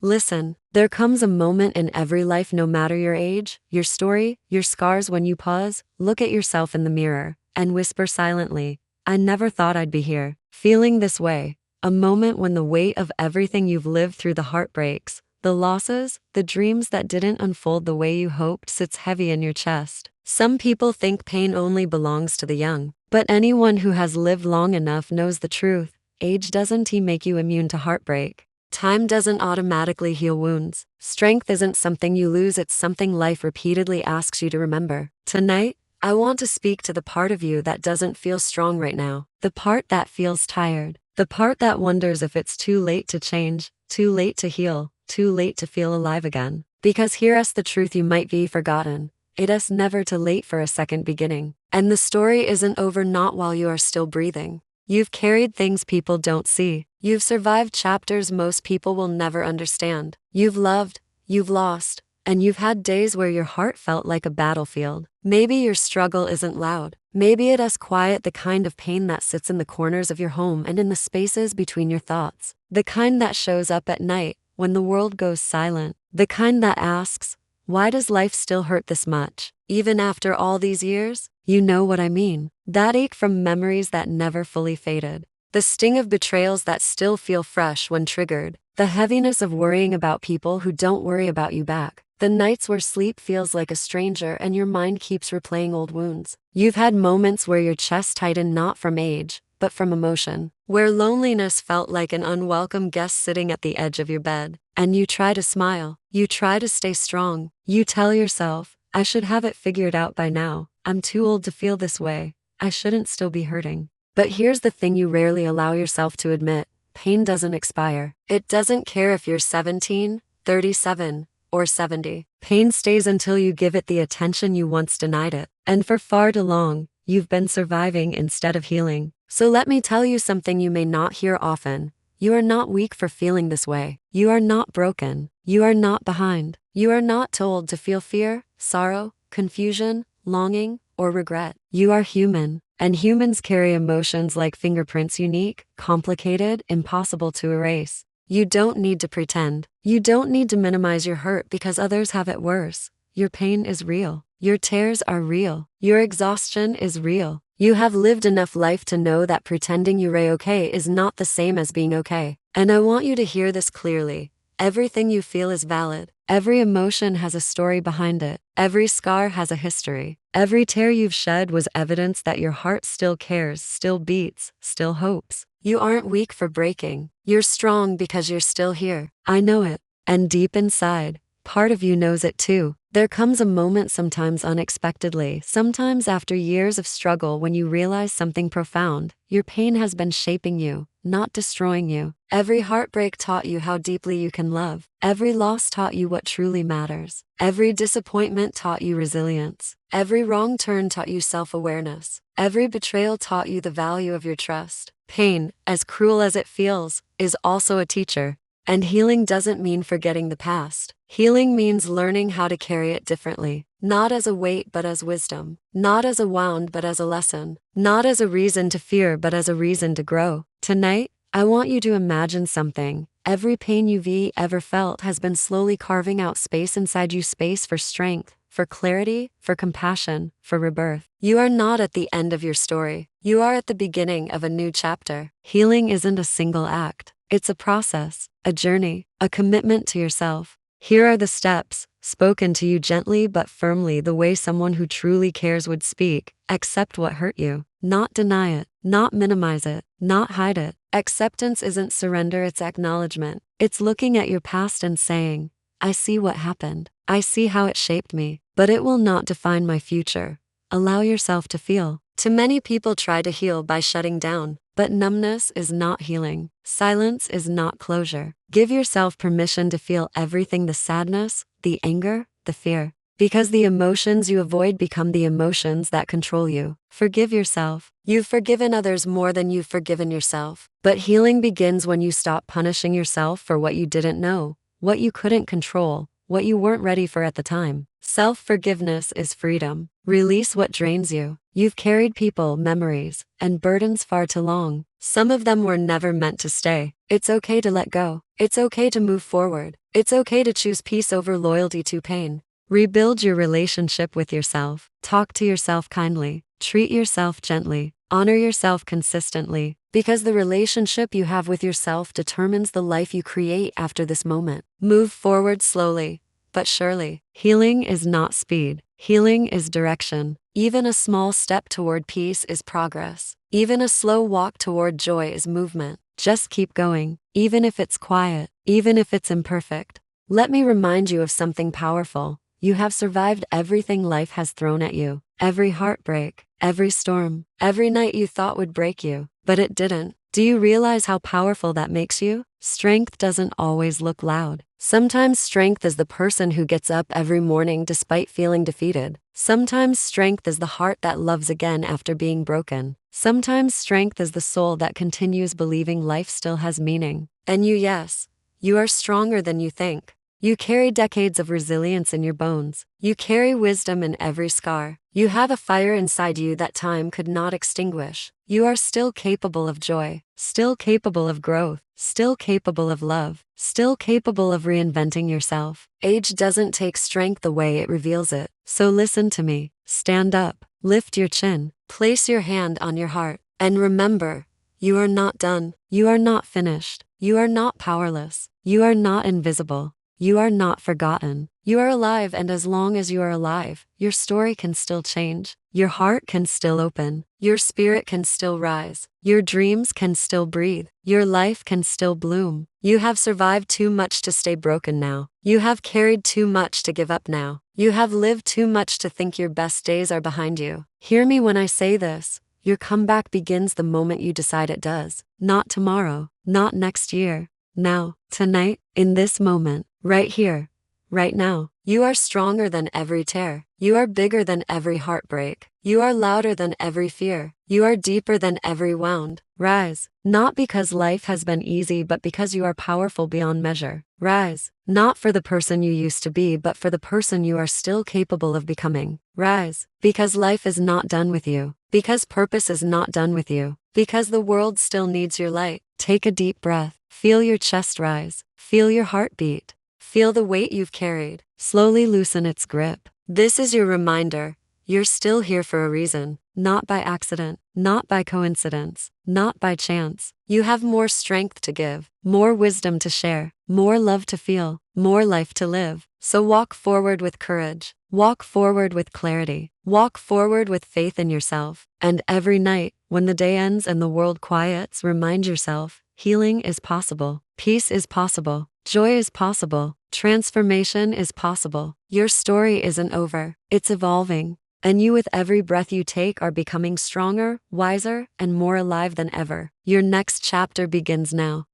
Listen, there comes a moment in every life, no matter your age, your story, your scars, when you pause, look at yourself in the mirror, and whisper silently, I never thought I'd be here, feeling this way. A moment when the weight of everything you've lived through, the heartbreaks, the losses, the dreams that didn't unfold the way you hoped, sits heavy in your chest. Some people think pain only belongs to the young, but anyone who has lived long enough knows the truth. Age doesn't make you immune to heartbreak. Time doesn't automatically heal wounds. Strength isn't something you lose, it's something life repeatedly asks you to remember. Tonight, I want to speak to the part of you that doesn't feel strong right now, the part that feels tired, the part that wonders if it's too late to change, too late to heal, too late to feel alive again. Because here's the truth, you might be forgotten. It's never too late for a second beginning. And the story isn't over, not while you are still breathing. You've carried things people don't see. You've survived chapters most people will never understand. You've loved, you've lost, and you've had days where your heart felt like a battlefield. Maybe your struggle isn't loud. Maybe it's quiet, the kind of pain that sits in the corners of your home and in the spaces between your thoughts. The kind that shows up at night when the world goes silent. The kind that asks, why does life still hurt this much? Even after all these years? You know what I mean. That ache from memories that never fully faded. The sting of betrayals that still feel fresh when triggered. The heaviness of worrying about people who don't worry about you back. The nights where sleep feels like a stranger and your mind keeps replaying old wounds. You've had moments where your chest tightened, not from age, but from emotion. Where loneliness felt like an unwelcome guest sitting at the edge of your bed. And you try to smile. You try to stay strong. You tell yourself, I should have it figured out by now. I'm too old to feel this way. I shouldn't still be hurting. But here's the thing you rarely allow yourself to admit. Pain doesn't expire. It doesn't care if you're 17, 37, or 70. Pain stays until you give it the attention you once denied it. And for far too long, you've been surviving instead of healing. So let me tell you something you may not hear often. You are not weak for feeling this way. You are not broken. You are not behind. You are not told to feel fear, sorrow, confusion, longing, or regret. You are human, and humans carry emotions like fingerprints, unique, complicated, impossible to erase. You don't need to pretend. You don't need to minimize your hurt because others have it worse. Your pain is real. Your tears are real. Your exhaustion is real. You have lived enough life to know that pretending you're okay is not the same as being okay. And I want you to hear this clearly. Everything you feel is valid. Every emotion has a story behind it. Every scar has a history. Every tear you've shed was evidence that your heart still cares, still beats, still hopes. You aren't weak for breaking. You're strong because you're still here. I know it. And deep inside, part of you knows it too. There comes a moment, sometimes unexpectedly, sometimes after years of struggle, when you realize something profound. Your pain has been shaping you, not destroying you. Every heartbreak taught you how deeply you can love. Every loss taught you what truly matters. Every disappointment taught you resilience. Every wrong turn taught you self-awareness. Every betrayal taught you the value of your trust. Pain, as cruel as it feels, is also a teacher. And healing doesn't mean forgetting the past. Healing means learning how to carry it differently. Not as a weight but as wisdom. Not as a wound but as a lesson. Not as a reason to fear but as a reason to grow. Tonight, I want you to imagine something. Every pain you've ever felt has been slowly carving out space inside you, space for strength, for clarity, for compassion, for rebirth. You are not at the end of your story. You are at the beginning of a new chapter. Healing isn't a single act. It's a process, a journey, a commitment to yourself. Here are the steps, spoken to you gently but firmly, the way someone who truly cares would speak. Accept what hurt you. Not deny it. Not minimize it. Not hide it. Acceptance isn't surrender, it's acknowledgement. It's looking at your past and saying, I see what happened. I see how it shaped me, but it will not define my future. Allow yourself to feel. Too many people try to heal by shutting down, but numbness is not healing. Silence is not closure. Give yourself permission to feel everything, the sadness, the anger, the fear. Because the emotions you avoid become the emotions that control you. Forgive yourself. You've forgiven others more than you've forgiven yourself. But healing begins when you stop punishing yourself for what you didn't know, what you couldn't control, what you weren't ready for at the time. Self-forgiveness is freedom. Release what drains you. You've carried people, memories, and burdens far too long. Some of them were never meant to stay. It's okay to let go. It's okay to move forward. It's okay to choose peace over loyalty to pain. Rebuild your relationship with yourself. Talk to yourself kindly. Treat yourself gently. Honor yourself consistently. Because the relationship you have with yourself determines the life you create after this moment. Move forward slowly, but surely. Healing is not speed. Healing is direction. Even a small step toward peace is progress. Even a slow walk toward joy is movement. Just keep going, even if it's quiet, even if it's imperfect. Let me remind you of something powerful. You have survived everything life has thrown at you. Every heartbreak, every storm, every night you thought would break you, but it didn't. Do you realize how powerful that makes you? Strength doesn't always look loud. Sometimes strength is the person who gets up every morning despite feeling defeated. Sometimes strength is the heart that loves again after being broken. Sometimes strength is the soul that continues believing life still has meaning. And yes, you are stronger than you think. You carry decades of resilience in your bones. You carry wisdom in every scar. You have a fire inside you that time could not extinguish. You are still capable of joy, still capable of growth, still capable of love, still capable of reinventing yourself. Age doesn't take strength away, it reveals it. So listen to me. Stand up, lift your chin, place your hand on your heart, and remember, you are not done. You are not finished. You are not powerless. You are not invisible. You are not forgotten. You are alive, and as long as you are alive, your story can still change. Your heart can still open. Your spirit can still rise. Your dreams can still breathe. Your life can still bloom. You have survived too much to stay broken now. You have carried too much to give up now. You have lived too much to think your best days are behind you. Hear me when I say this. Your comeback begins the moment you decide it does. Not tomorrow, not next year. Now, tonight, in this moment, right here, right now. You are stronger than every tear. You are bigger than every heartbreak. You are louder than every fear. You are deeper than every wound. Rise, not because life has been easy, but because you are powerful beyond measure. Rise, not for the person you used to be, but for the person you are still capable of becoming. Rise, because life is not done with you. Because purpose is not done with you. Because the world still needs your light. Take a deep breath. Feel your chest rise. Feel your heart beat. Feel the weight you've carried. Slowly loosen its grip. This is your reminder. You're still here for a reason. Not by accident. Not by coincidence. Not by chance. You have more strength to give. More wisdom to share. More love to feel. More life to live. So walk forward with courage. Walk forward with clarity. Walk forward with faith in yourself. And every night, when the day ends and the world quiets, remind yourself, healing is possible. Peace is possible. Joy is possible. Transformation is possible. Your story isn't over. It's evolving. And you, with every breath you take, are becoming stronger, wiser, and more alive than ever. Your next chapter begins now.